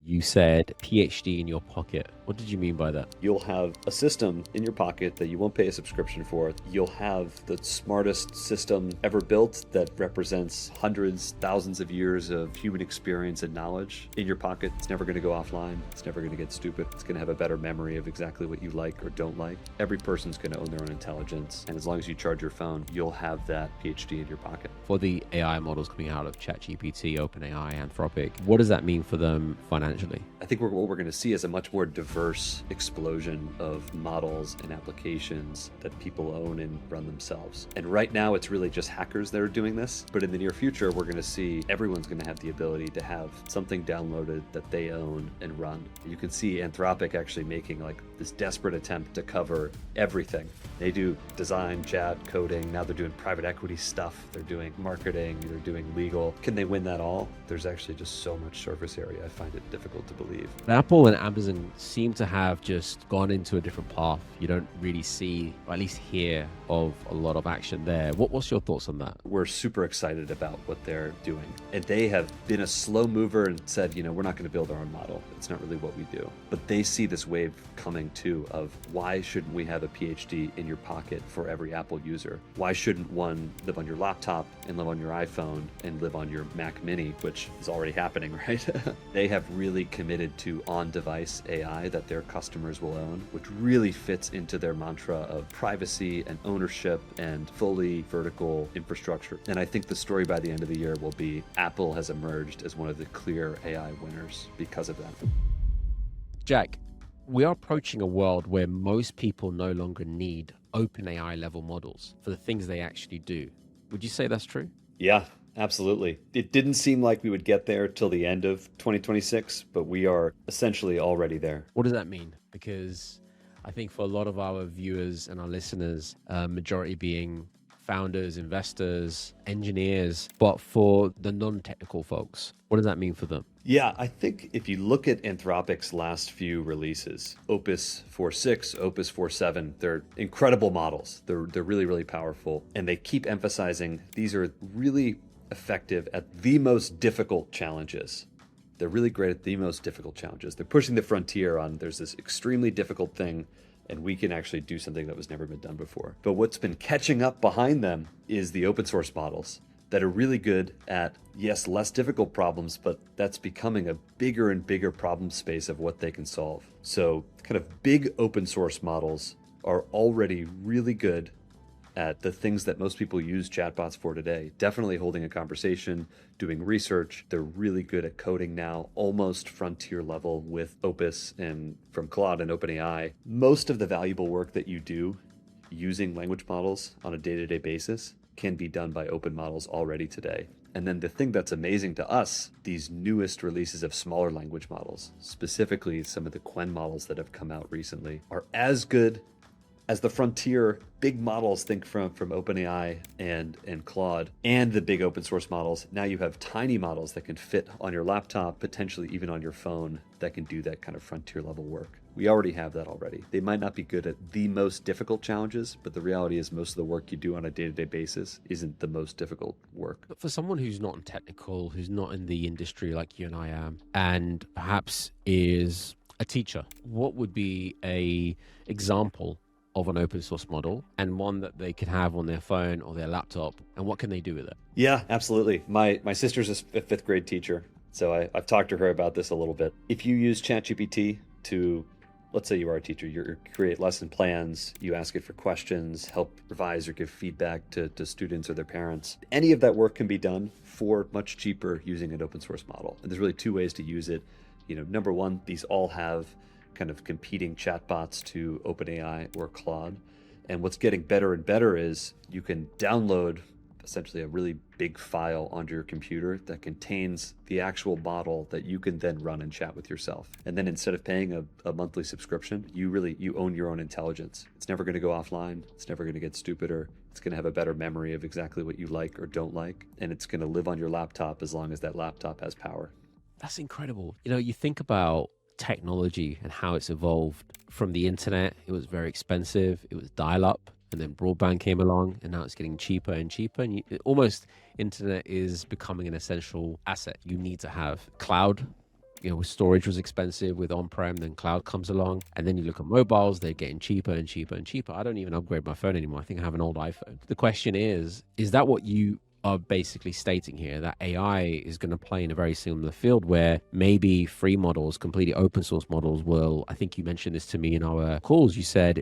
You said PhD in your pocket. What did you mean by that? You'll have a system in your pocket that you won't pay a subscription for. You'll have the smartest system ever built that represents hundreds, thousands of years of human experience and knowledge in your pocket. It's never going to go offline. It's never going to get stupid. It's going to have a better memory of exactly what you like or don't like. Every person's going to own their own intelligence. And as long as you charge your phone, you'll have that PhD in your pocket. For the AI models coming out of ChatGPT, OpenAI, Anthropic, what does that mean for them financially? I think what we're going to see is a much more diverse explosion of models and applications that people own and run themselves. And right now, it's really just hackers that are doing this. But in the near future, we're going to see everyone's going to have the ability to have something downloaded that they own and run. You can see Anthropic actually making like this desperate attempt to cover everything. They do design, chat, coding. Now they're doing private equity stuff. They're doing marketing. They're doing legal. Can they win that all? There's actually just so much surface area. I find it difficult to believe. Apple and Amazon seem to have just gone into a different path. You don't really see, or at least hear of a lot of action there. What's your thoughts on that? We're super excited about what they're doing. And they have been a slow mover and said, we're not going to build our own model. It's not really what we do. But they see this wave coming too of why shouldn't we have a PhD in your pocket for every Apple user? Why shouldn't one live on your laptop and live on your iPhone and live on your Mac Mini, which is already happening, right? They have really committed to on-device AI that their customers will own, which really fits into their mantra of privacy and ownership and fully vertical infrastructure. And I think the story by the end of the year will be Apple has emerged as one of the clear AI winners because of that. Jack, we are approaching a world where most people no longer need OpenAI level models for the things they actually do. Would you say that's true? Yeah, absolutely. It didn't seem like we would get there till the end of 2026, but we are essentially already there. What does that mean? Because I think for a lot of our viewers and our listeners, majority being founders, investors, engineers, but for the non-technical folks, what does that mean for them? Yeah, I think if you look at Anthropic's last few releases, Opus 4.6, Opus 4.7, they're incredible models. They're really, really powerful. And they keep emphasizing these are really effective at the most difficult challenges. They're really great at the most difficult challenges. They're pushing the frontier on there's this extremely difficult thing and we can actually do something that was never been done before. But what's been catching up behind them is the open source models that are really good at, yes, less difficult problems, but that's becoming a bigger and bigger problem space of what they can solve. So kind of big open source models are already really good at the things that most people use chatbots for today. Definitely holding a conversation, doing research. They're really good at coding now, almost frontier level with Opus and from Claude and OpenAI. Most of the valuable work that you do using language models on a day-to-day basis can be done by open models already today. And then the thing that's amazing to us, these newest releases of smaller language models, specifically some of the Qwen models that have come out recently, are as good as the frontier big models, think from OpenAI and Claude, and the big open source models. Now you have tiny models that can fit on your laptop, potentially even on your phone, that can do that kind of frontier level work. We already have that already. They might not be good at the most difficult challenges, but the reality is most of the work you do on a day-to-day basis isn't the most difficult work. But for someone who's not technical, who's not in the industry like you and I am, and perhaps is a teacher, what would be a example of an open source model and one that they could have on their phone or their laptop, and what can they do with it? Yeah, absolutely. My sister's a fifth grade teacher, so I've talked to her about this a little bit. If you use ChatGPT to, let's say you are a teacher, you create lesson plans, you ask it for questions, help revise or give feedback to students or their parents, any of that work can be done for much cheaper using an open source model. And there's really two ways to use it. Number one, these all have kind of competing chatbots to OpenAI or Claude. And what's getting better and better is you can download essentially a really big file onto your computer that contains the actual model that you can then run and chat with yourself. And then instead of paying a monthly subscription, you own your own intelligence. It's never going to go offline. It's never going to get stupider. It's going to have a better memory of exactly what you like or don't like. And it's going to live on your laptop as long as that laptop has power. That's incredible. You think about technology and how it's evolved from the internet. It was very expensive. It was dial-up, and then broadband came along, and now it's getting cheaper and cheaper. And almost internet is becoming an essential asset. You need to have cloud storage was expensive with on-prem, then cloud comes along, and then you look at mobiles, they're getting cheaper and cheaper and cheaper. I don't even upgrade my phone anymore. I think I have an old iPhone. The question is that what you are basically stating here, that AI is going to play in a very similar field where maybe free models, completely open source models will, I think you mentioned this to me in our calls, you said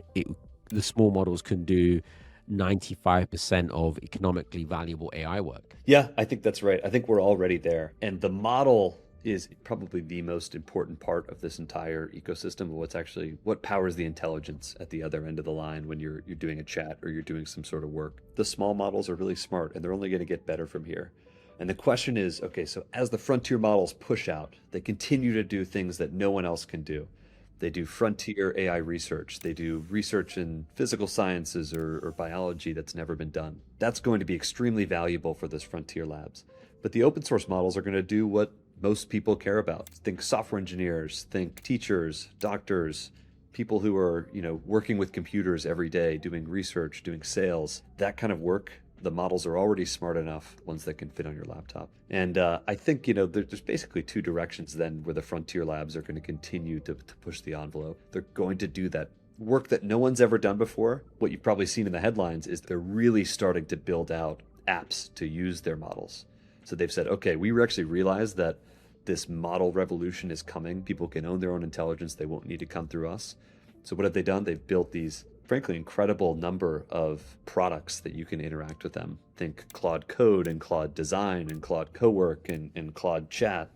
the small models can do 95% of economically valuable AI work. Yeah, I think that's right. I think we're already there. And the model is probably the most important part of this entire ecosystem of what powers the intelligence at the other end of the line when you're doing a chat or you're doing some sort of work. The small models are really smart and they're only going to get better from here. And the question is, okay, so as the frontier models push out, they continue to do things that no one else can do. They do frontier AI research. They do research in physical sciences or biology that's never been done. That's going to be extremely valuable for those frontier labs. But the open source models are going to do what most people care about. Think software engineers, think teachers, doctors, people who are, working with computers every day, doing research, doing sales, that kind of work. The models are already smart enough, ones that can fit on your laptop. And I think, there's basically two directions then where the frontier labs are going to continue to push the envelope. They're going to do that work that no one's ever done before. What you've probably seen in the headlines is they're really starting to build out apps to use their models. So they've said, okay, we actually realize that this model revolution is coming. People can own their own intelligence. They won't need to come through us. So what have they done? They've built these frankly incredible number of products that you can interact with them. Think Claude Code and Claude Design and Claude Cowork and Claude Chat.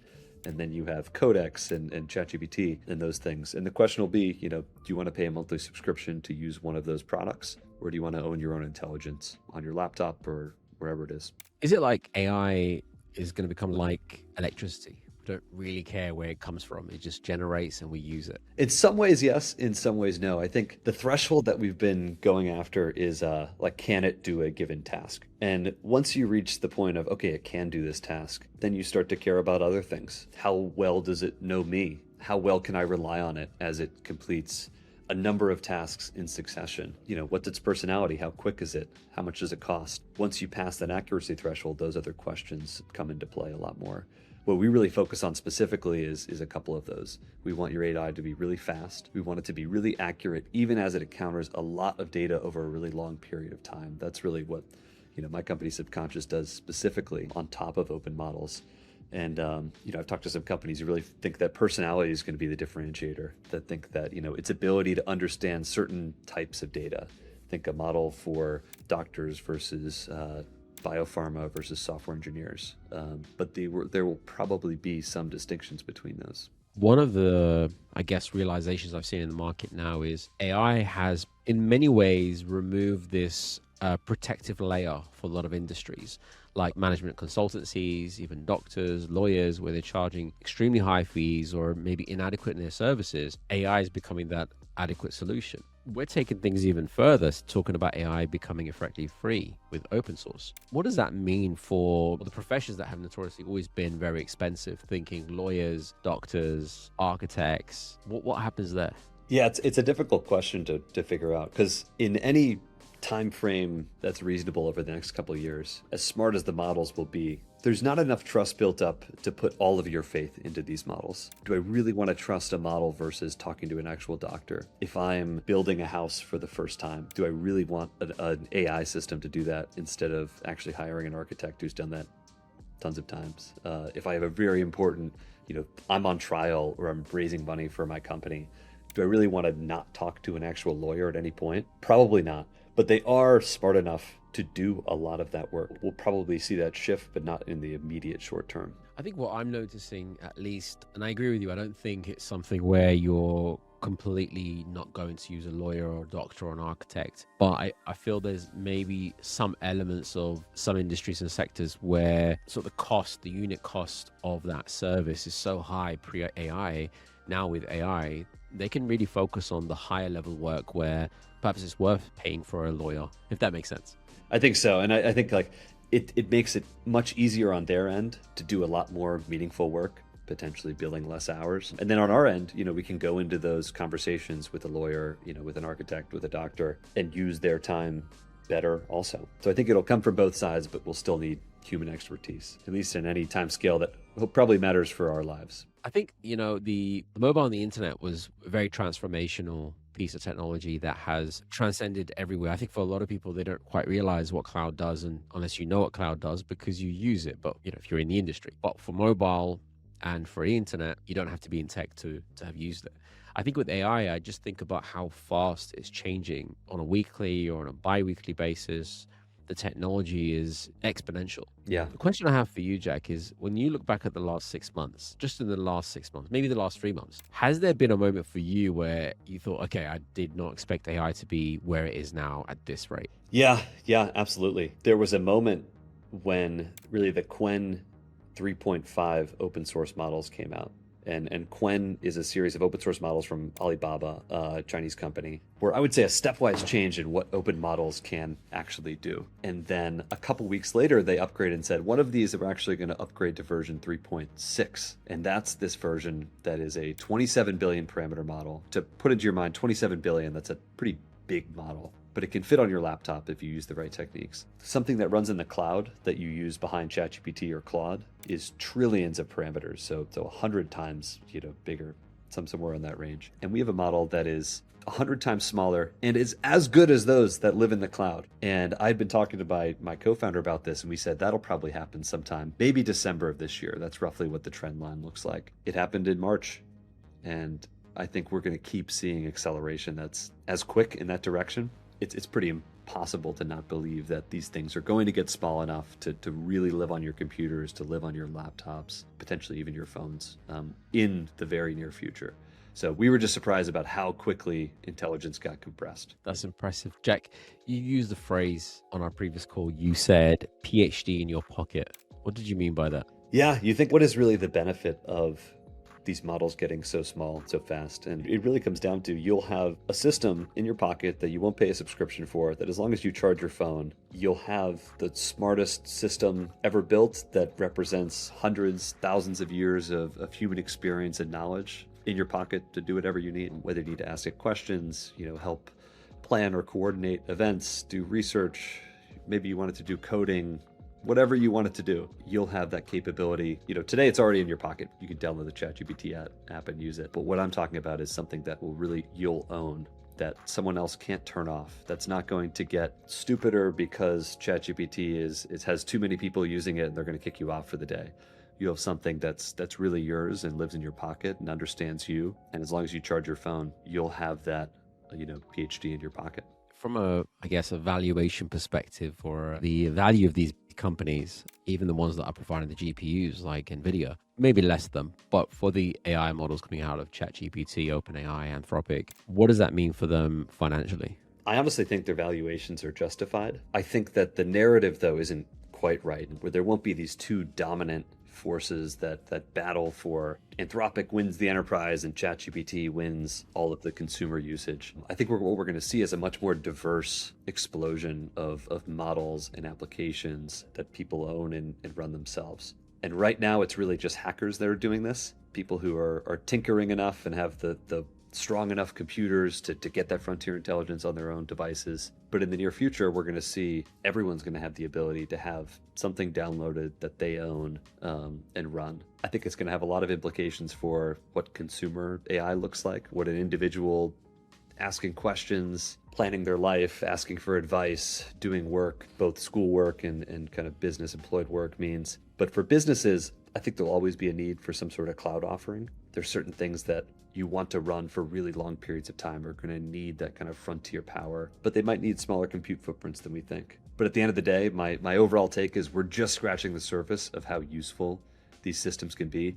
And then you have Codex and ChatGPT and those things. And the question will be, do you want to pay a monthly subscription to use one of those products? Or do you want to own your own intelligence on your laptop or wherever it is? Is it like AI is going to become like electricity? Don't really care where it comes from. It just generates and we use it. In some ways, yes. In some ways, no. I think the threshold that we've been going after is can it do a given task? And once you reach the point of, okay, it can do this task, then you start to care about other things. How well does it know me? How well can I rely on it as it completes a number of tasks in succession? What's its personality? How quick is it? How much does it cost? Once you pass that accuracy threshold, those other questions come into play a lot more. What we really focus on specifically is a couple of those. We want your AI to be really fast. We want it to be really accurate, even as it encounters a lot of data over a really long period of time. That's really what my company Subconscious does specifically on top of open models. And I've talked to some companies who really think that personality is going to be the differentiator, that think that its ability to understand certain types of data. Think a model for doctors versus biopharma versus software engineers. But there will probably be some distinctions between those. One of the, realizations I've seen in the market now is AI has, in many ways, removed this protective layer for a lot of industries, like management consultancies, even doctors, lawyers, where they're charging extremely high fees or maybe inadequate in their services. AI is becoming that adequate solution. We're taking things even further, talking about AI becoming effectively free with open source. What does that mean for the professions that have notoriously always been very expensive, thinking lawyers, doctors, architects? What happens there? Yeah, it's a difficult question to figure out, because in any time frame that's reasonable over the next couple of years, as smart as the models will be, there's not enough trust built up to put all of your faith into these models. Do I really want to trust a model versus talking to an actual doctor? If I'm building a house for the first time, do I really want an AI system to do that instead of actually hiring an architect who's done that tons of times? If I have a very important, I'm on trial or I'm raising money for my company, do I really want to not talk to an actual lawyer at any point? Probably not. But they are smart enough to do a lot of that work. We'll probably see that shift, but not in the immediate short term. I think what I'm noticing, at least, and I agree with you, I don't think it's something where you're completely not going to use a lawyer or a doctor or an architect. But I feel there's maybe some elements of some industries and sectors where sort of the unit cost of that service is so high pre-AI. Now with AI, they can really focus on the higher level work where perhaps it's worth paying for a lawyer, if that makes sense. I think so. And I think it makes it much easier on their end to do a lot more meaningful work, potentially billing less hours. And then on our end, we can go into those conversations with a lawyer, with an architect, with a doctor, and use their time better also. So I think it'll come from both sides, but we'll still need human expertise, at least in any time scale that probably matters for our lives. I think, the mobile and the internet was a very transformational piece of technology that has transcended everywhere. I think for a lot of people, they don't quite realize what cloud does, and unless you know what cloud does because you use it, but if you're in the industry. But for mobile and for the internet, you don't have to be in tech to have used it. I think with AI, I just think about how fast it's changing on a weekly or on a bi-weekly basis. The technology is exponential. Yeah. The question I have for you, Jack, is when you look back at the last 6 months, just in the last 6 months, maybe the last 3 months, has there been a moment for you where you thought, okay, I did not expect AI to be where it is now at this rate? Yeah, absolutely. There was a moment when really the Qwen 3.5 open source models came out. And Qwen is a series of open source models from Alibaba, a Chinese company, where I would say a stepwise change in what open models can actually do. And then a couple weeks later, they upgraded and said, one of these we're actually going to upgrade to version 3.6. And that's this version that is a 27 billion parameter model. To put into your mind, 27 billion, that's a pretty big model, but it can fit on your laptop if you use the right techniques. Something that runs in the cloud that you use behind ChatGPT or Claude is trillions of parameters, so 100 times bigger, somewhere in that range. And we have a model that is 100 times smaller and is as good as those that live in the cloud. And I'd been talking to my co-founder about this, and we said that'll probably happen sometime, maybe December of this year. That's roughly what the trend line looks like. It happened in March, and I think we're going to keep seeing acceleration that's as quick in that direction. It's pretty impossible to not believe that these things are going to get small enough to really live on your computers, to live on your laptops, potentially even your phones in the very near future. So we were just surprised about how quickly intelligence got compressed. That's impressive. Jack, you used the phrase on our previous call. You said PhD in your pocket. What did you mean by that? Yeah, you think what is really the benefit of these models getting so small so fast? And it really comes down to you'll have a system in your pocket that you won't pay a subscription for, that as long as you charge your phone, you'll have the smartest system ever built that represents hundreds, thousands of years of human experience and knowledge in your pocket to do whatever you need, whether you need to ask it questions, help plan or coordinate events, do research, maybe you wanted to do coding, whatever you want it to do, you'll have that capability. Today it's already in your pocket. You can download the ChatGPT app and use it. But what I'm talking about is something that will really, you'll own, that someone else can't turn off. That's not going to get stupider because ChatGPT has too many people using it and they're going to kick you off for the day. You have something that's really yours and lives in your pocket and understands you. And as long as you charge your phone, you'll have that, PhD in your pocket. From a valuation perspective, or the value of these companies, even the ones that are providing the GPUs like NVIDIA, maybe less of them, but for the AI models coming out of ChatGPT, OpenAI, Anthropic, what does that mean for them financially? I honestly think their valuations are justified. I think that the narrative, though, isn't quite right, where there won't be these two dominant forces that battle for Anthropic wins the enterprise and ChatGPT wins all of the consumer usage. I think what we're going to see is a much more diverse explosion of models and applications that people own and run themselves. And right now it's really just hackers that are doing this, people who are tinkering enough and have the strong enough computers to get that frontier intelligence on their own devices. But in the near future, we're going to see everyone's going to have the ability to have something downloaded that they own and run. I think it's going to have a lot of implications for what consumer AI looks like, what an individual asking questions, planning their life, asking for advice, doing work, both schoolwork and kind of business employed work means. But for businesses, I think there'll always be a need for some sort of cloud offering. There's certain things that you want to run for really long periods of time are going to need that kind of frontier power, but they might need smaller compute footprints than we think. But at the end of the day, my overall take is we're just scratching the surface of how useful these systems can be.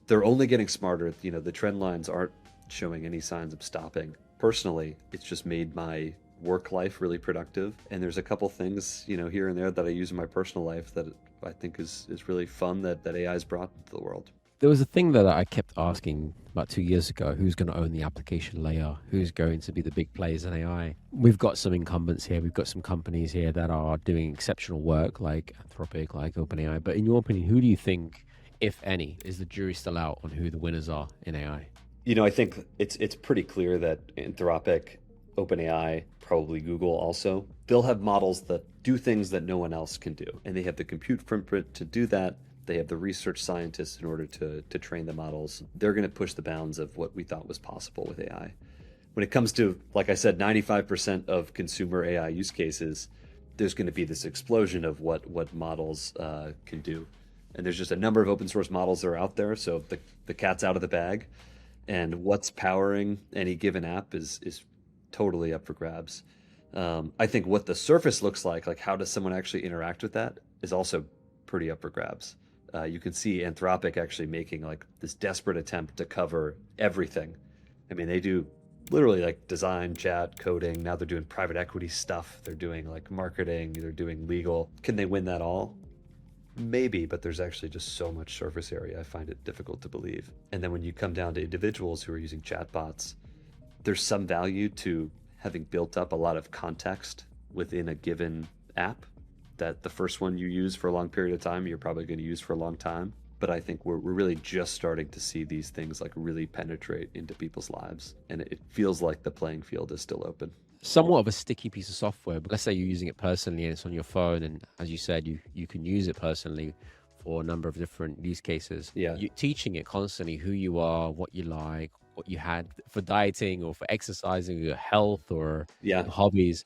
They're only getting smarter. The trend lines aren't showing any signs of stopping. Personally, it's just made my work life really productive. And there's a couple things, here and there that I use in my personal life that I think is really fun that AI's brought to the world. There was a thing that I kept asking about 2 years ago: who's going to own the application layer? Who's going to be the big players in AI? We've got some incumbents here. We've got some companies here that are doing exceptional work, like Anthropic, like OpenAI. But in your opinion, who do you think, if any, is the jury still out on who the winners are in AI? I think it's pretty clear that Anthropic, OpenAI, probably Google also, they'll have models that do things that no one else can do. And they have the compute footprint to do that. They have the research scientists in order to train the models. They're going to push the bounds of what we thought was possible with AI. When it comes to, like I said, 95% of consumer AI use cases, there's going to be this explosion of what models can do. And there's just a number of open source models that are out there. So the cat's out of the bag, and what's powering any given app is totally up for grabs. I think what the surface looks like how does someone actually interact with that, is also pretty up for grabs. You can see Anthropic actually making like this desperate attempt to cover everything. I mean, they do literally like design, chat, coding. Now they're doing private equity stuff. They're doing like marketing. They're doing legal. Can they win that all? Maybe, but there's actually just so much surface area. I find it difficult to believe. And then when you come down to individuals who are using chatbots, there's some value to having built up a lot of context within a given app that the first one you use for a long period of time, you're probably going to use for a long time. But I think we're really just starting to see these things like really penetrate into people's lives. And it feels like the playing field is still open. Somewhat of a sticky piece of software, but let's say you're using it personally and it's on your phone. And as you said, you can use it personally for a number of different use cases. Yeah. You're teaching it constantly who you are, what you like, what you had for dieting or for exercising, your health or hobbies.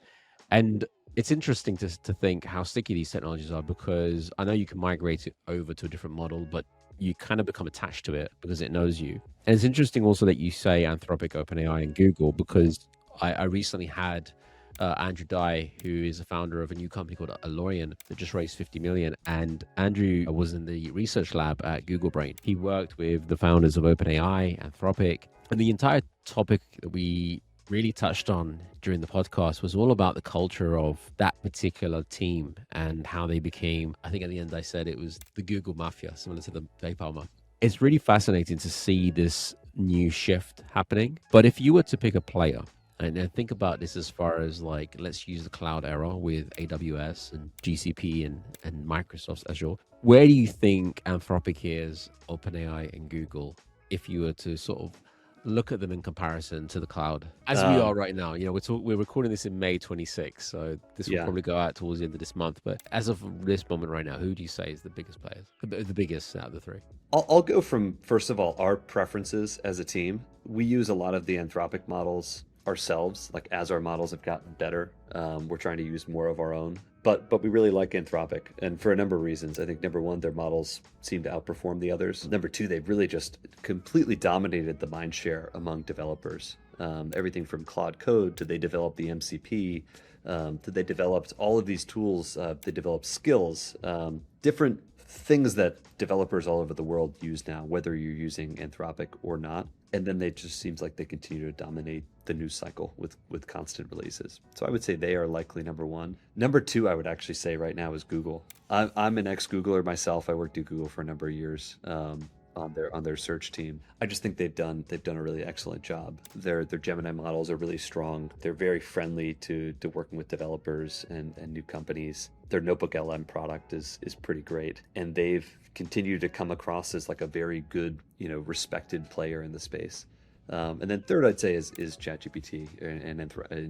And it's interesting to think how sticky these technologies are, because I know you can migrate it over to a different model, but you kind of become attached to it because it knows you. And it's interesting also that you say Anthropic, OpenAI, and Google, because I recently had Andrew Dye, who is the founder of a new company called Alorian that just raised 50 million. And Andrew was in the research lab at Google Brain. He worked with the founders of OpenAI, Anthropic, and the entire topic that we really touched on during the podcast was all about the culture of that particular team and how they became, I think at the end I said it was the Google mafia, similar to the PayPal mafia. It's really fascinating to see this new shift happening. But if you were to pick a player, and then think about this as far as like, let's use the cloud era with AWS and GCP and Microsoft's Azure. Where do you think Anthropic is, OpenAI and Google, if you were to sort of look at them in comparison to the cloud as we are right now? You know, we're recording this in May 26, so this will probably go out towards the end of this month. But as of this moment right now, who do you say is the biggest players, the biggest out of the three? I'll go from, first of all, our preferences as a team. We use a lot of the Anthropic models ourselves, like as our models have gotten better. We're trying to use more of our own, but we really like Anthropic, and for a number of reasons. I think number one, their models seem to outperform the others. Number two, they've really just completely dominated the mind share among developers. Everything from Claude Code to they developed the MCP, to they developed all of these tools. They developed skills, different things that developers all over the world use now, whether you're using Anthropic or not. And then they just seems like they continue to dominate the news cycle with constant releases. So I would say they are likely number one. Number two, I would actually say right now is Google. I'm an ex-Googler myself. I worked at Google for a number of years on their search team. I just think they've done a really excellent job. Their Gemini models are really strong. They're very friendly to working with developers and new companies. Their Notebook LM product is pretty great, and they've continued to come across as like a very good, respected player in the space. And then third, I'd say is ChatGPT and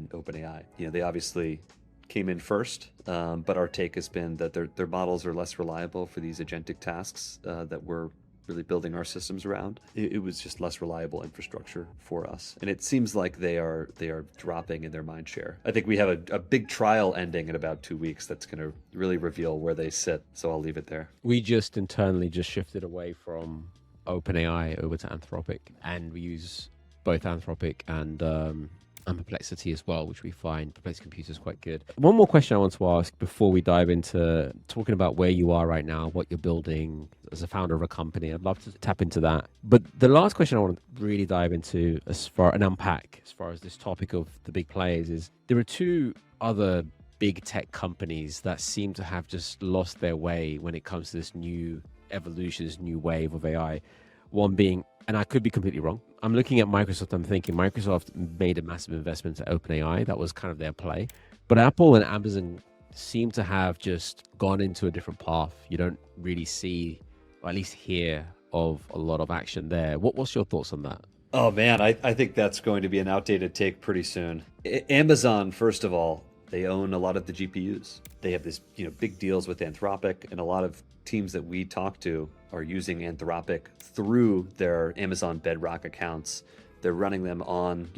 OpenAI. They obviously came in first, but our take has been that their models are less reliable for these agentic tasks that we're really building our systems around. It was just less reliable infrastructure for us, and it seems like they are dropping in their mind share. I think we have a big trial ending in about 2 weeks that's going to really reveal where they sit. So I'll leave it there. We just internally shifted away from OpenAI over to Anthropic, and we use both Anthropic and Perplexity as well, which we find Perplexity Computer is quite good. One more question I want to ask before we dive into talking about where you are right now, what you're building as a founder of a company. I'd love to tap into that. But the last question I want to really dive into and unpack as far as this topic of the big players is, there are two other big tech companies that seem to have just lost their way when it comes to this new evolution, this new wave of AI. One being, and I could be completely wrong, I'm looking at Microsoft, I'm thinking Microsoft made a massive investment at OpenAI. That was kind of their play. But Apple and Amazon seem to have just gone into a different path. You don't really see, or at least hear of a lot of action there. What's your thoughts on that? Oh man, I think that's going to be an outdated take pretty soon. Amazon, first of all, They own a lot of the GPUs. They have this, big deals with Anthropic, and a lot of teams that we talk to are using Anthropic through their Amazon Bedrock accounts. They're running them on,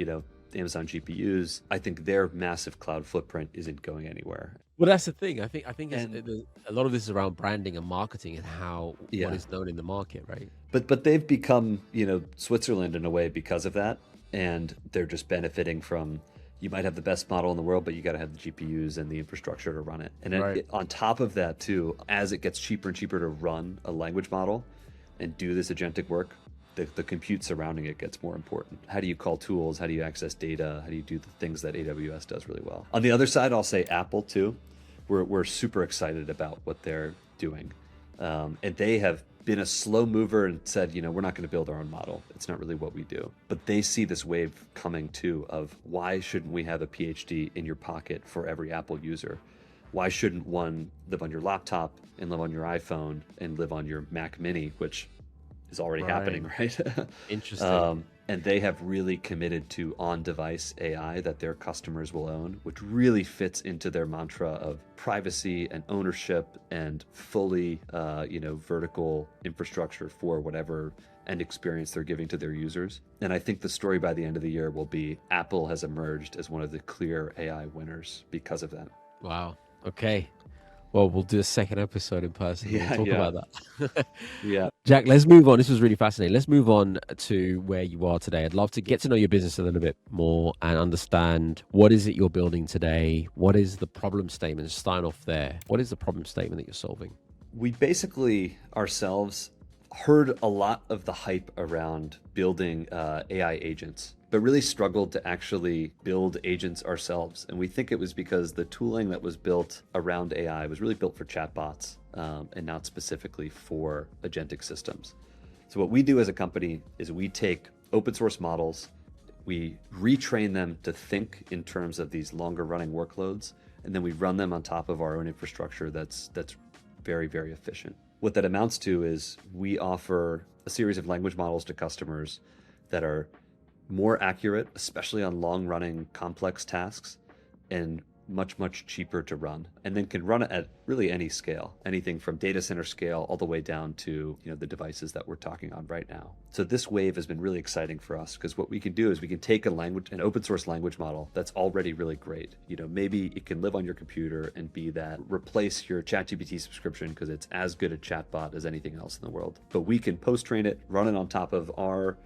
Amazon GPUs. I think their massive cloud footprint isn't going anywhere. Well, that's the thing. I think a lot of this is around branding and marketing and how what is known in the market, right? But they've become, Switzerland in a way because of that, and they're just benefiting from. You might have the best model in the world, but you got to have the GPUs and the infrastructure to run it. And on top of that, too, as it gets cheaper and cheaper to run a language model and do this agentic work, the compute surrounding it gets more important. How do you call tools? How do you access data? How do you do the things that AWS does really well? On the other side, I'll say Apple, too. We're super excited about what they're doing. And they have been a slow mover and said, we're not going to build our own model. It's not really what we do. But they see this wave coming too of why shouldn't we have a PhD in your pocket for every Apple user? Why shouldn't one live on your laptop and live on your iPhone and live on your Mac Mini, which is already happening, right? Interesting. And they have really committed to on-device AI that their customers will own, which really fits into their mantra of privacy and ownership and fully, vertical infrastructure for whatever end experience they're giving to their users. And I think the story by the end of the year will be Apple has emerged as one of the clear AI winners because of that. Wow. Okay. Well, we'll do a second episode in person. We'll talk about that. Yeah. Jack, let's move on. This was really fascinating. Let's move on to where you are today. I'd love to get to know your business a little bit more and understand what is it you're building today? What is the problem statement? Starting off there, what is the problem statement that you're solving? We basically ourselves heard a lot of the hype around building AI agents, but really struggled to actually build agents ourselves. And we think it was because the tooling that was built around AI was really built for chatbots and not specifically for agentic systems. So what we do as a company is we take open source models, we retrain them to think in terms of these longer running workloads, and then we run them on top of our own infrastructure that's very, very efficient. What that amounts to is we offer a series of language models to customers that are more accurate, especially on long-running complex tasks, and much, much cheaper to run, and then can run it at really any scale, anything from data center scale all the way down to the devices that we're talking on right now. So this wave has been really exciting for us because what we can do is we can take an open source language model that's already really great. Maybe it can live on your computer and be that replace your ChatGPT subscription because it's as good a chatbot as anything else in the world. But we can post-train it, run it on top of our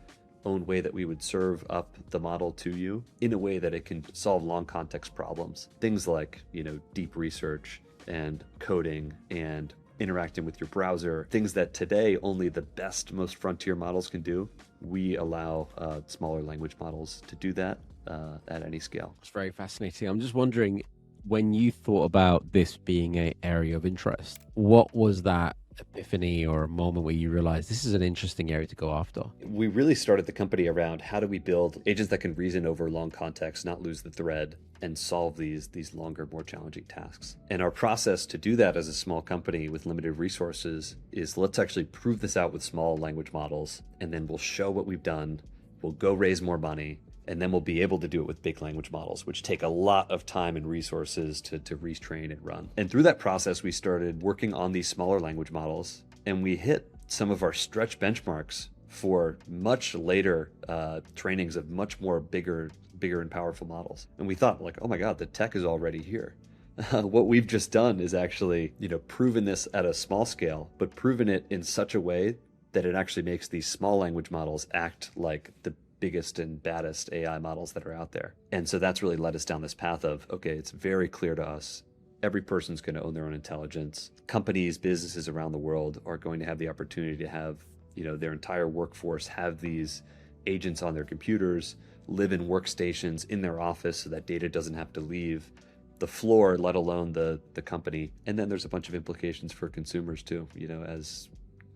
own way that we would serve up the model to you in a way that it can solve long context problems. Things like, deep research and coding and interacting with your browser, things that today only the best, most frontier models can do. We allow smaller language models to do that at any scale. It's very fascinating. I'm just wondering, when you thought about this being an area of interest, what was that epiphany or a moment where you realized this is an interesting area to go after? We really started the company around how do we build agents that can reason over long context, not lose the thread, and solve these longer, more challenging tasks. And our process to do that as a small company with limited resources is let's actually prove this out with small language models, and then we'll show what we've done, we'll go raise more money, and then we'll be able to do it with big language models, which take a lot of time and resources to retrain and run. And through that process, we started working on these smaller language models, and we hit some of our stretch benchmarks for much later trainings of much more bigger and powerful models. And we thought, oh my God, the tech is already here. What we've just done is actually, proven this at a small scale, but proven it in such a way that it actually makes these small language models act like the biggest and baddest AI models that are out there. And so that's really led us down this path of, okay, it's very clear to us, every person's going to own their own intelligence. Companies, businesses around the world are going to have the opportunity to have, their entire workforce have these agents on their computers, live in workstations in their office so that data doesn't have to leave the floor, let alone the company. And then there's a bunch of implications for consumers too,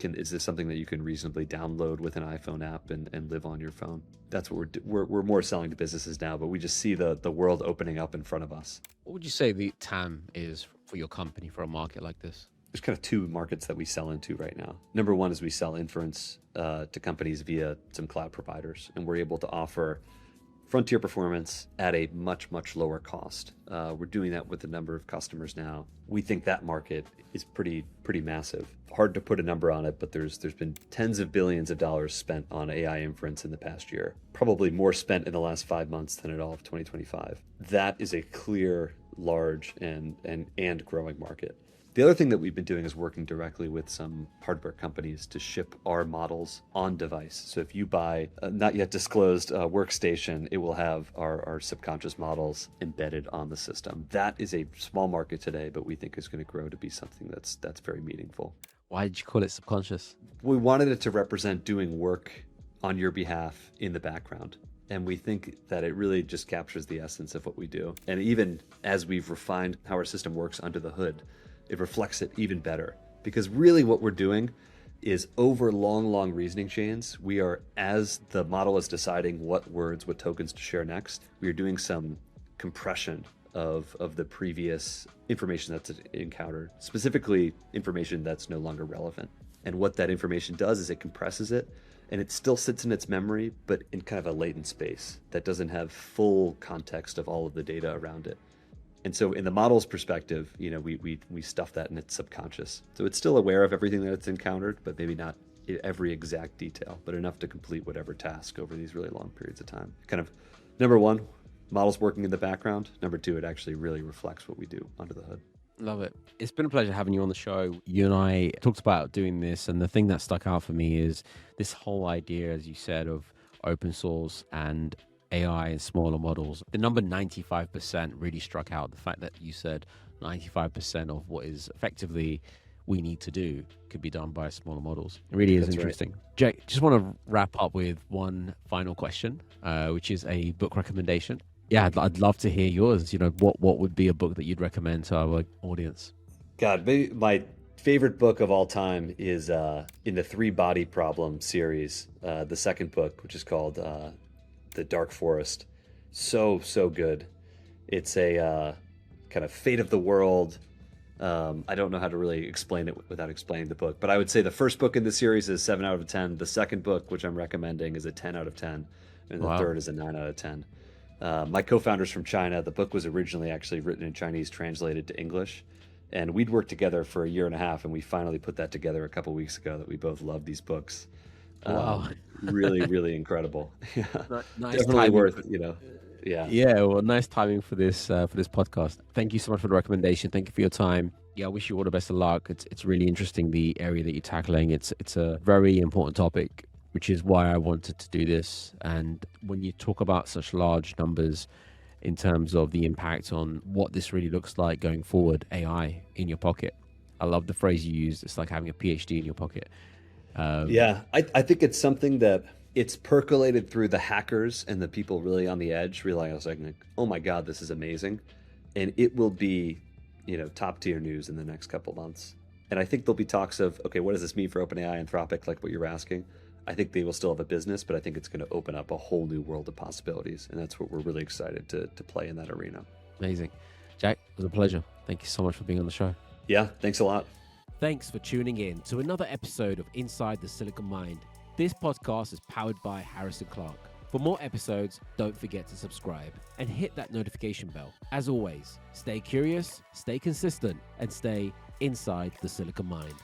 is this something that you can reasonably download with an iPhone app and live on your phone? That's what we're more selling to businesses now, but we just see the world opening up in front of us. What would you say the TAM is for your company for a market like this? There's kind of two markets that we sell into right now. Number one is we sell inference to companies via some cloud providers, and we're able to offer frontier performance at a much, much lower cost. We're doing that with a number of customers now. We think that market is pretty massive. Hard to put a number on it, but there's been tens of billions of dollars spent on AI inference in the past year. Probably more spent in the last 5 months than in all of 2025. That is a clear, large, and growing market. The other thing that we've been doing is working directly with some hardware companies to ship our models on device. So if you buy a not yet disclosed workstation, it will have our subconscious models embedded on the system. That is a small market today, but we think is going to grow to be something that's very meaningful. Why did you call it subconscious? We wanted it to represent doing work on your behalf in the background. And we think that it really just captures the essence of what we do. And even as we've refined how our system works under the hood, it reflects it even better. Because really what we're doing is over long reasoning chains, we are, as the model is deciding what words, what tokens to share next, we are doing some compression of the previous information that's encountered, specifically information that's no longer relevant. And what that information does is it compresses it, and it still sits in its memory, but in kind of a latent space that doesn't have full context of all of the data around it. And so in the model's perspective, we stuff that in its subconscious. So it's still aware of everything that it's encountered, but maybe not every exact detail, but enough to complete whatever task over these really long periods of time. Kind of, number one, model's working in the background. Number two, it actually really reflects what we do under the hood. Love it. It's been a pleasure having you on the show. You and I talked about doing this, and the thing that stuck out for me is this whole idea, as you said, of open source and AI and smaller models. The number 95% really struck out. The fact that you said 95% of what is effectively we need to do could be done by smaller models. It really is That's interesting. Right. Jake, just want to wrap up with one final question, which is a book recommendation. Yeah, I'd love to hear yours. What would be a book that you'd recommend to our audience? God, maybe my favorite book of all time is in the 3-Body Problem series, the second book, which is called The Dark Forest. So good. It's a kind of fate of the world. I don't know how to really explain it without explaining the book, but I would say the first book in the series is 7 out of 10. The second book, which I'm recommending, is a 10 out of 10. And the third is a 9 out of 10. My co-founder's from China. The book was originally actually written in Chinese, translated to English. And we'd worked together for a year and a half, and we finally put that together a couple weeks ago that we both love these books. Wow. Really incredible. Yeah. Nice Definitely worth, Yeah. Well, nice timing for this podcast. Thank you so much for the recommendation. Thank you for your time. Yeah, I wish you all the best of luck. It's really interesting, the area that you're tackling. It's a very important topic, which is why I wanted to do this. And when you talk about such large numbers in terms of the impact on what this really looks like going forward, AI in your pocket. I love the phrase you used. It's like having a PhD in your pocket. I think it's something that it's percolated through the hackers and the people really on the edge, realizing, oh my God, this is amazing. And it will be, top tier news in the next couple months. And I think there'll be talks of, okay, what does this mean for OpenAI, Anthropic, like what you're asking? I think they will still have a business, but I think it's going to open up a whole new world of possibilities. And that's what we're really excited to play in that arena. Amazing. Jack, it was a pleasure. Thank you so much for being on the show. Yeah, thanks a lot. Thanks for tuning in to another episode of Inside the Silicon Mind. This podcast is powered by Harrison Clark. For more episodes, don't forget to subscribe and hit that notification bell. As always, stay curious, stay consistent, and stay inside the Silicon Mind.